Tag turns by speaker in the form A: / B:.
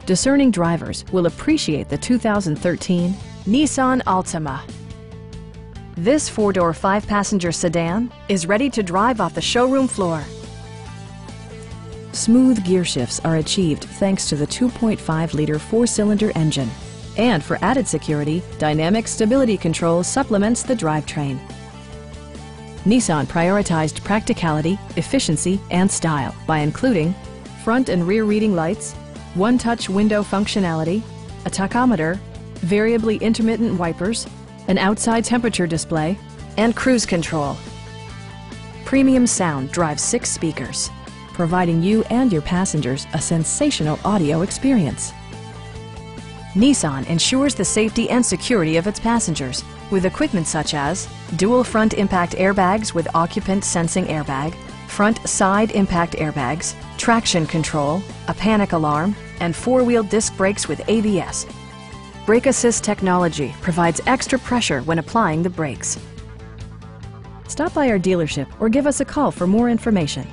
A: Discerning drivers will appreciate the 2013 Nissan Altima. This four-door, five-passenger sedan is ready to drive off the showroom floor. Smooth gear shifts are achieved thanks to the 2.5-liter four-cylinder engine. And for added security, dynamic stability control supplements the drivetrain. Nissan prioritized practicality, efficiency, and style by including front and rear reading lights, one-touch window functionality, a tachometer, variably intermittent wipers, an outside temperature display, and cruise control. Premium sound drives 6 speakers, providing you and your passengers a sensational audio experience. Nissan ensures the safety and security of its passengers with equipment such as dual front impact airbags with occupant sensing airbag, front side impact airbags, traction control, a panic alarm, and 4-wheel disc brakes with ABS. Brake Assist technology provides extra pressure when applying the brakes. Stop by our dealership or give us a call for more information.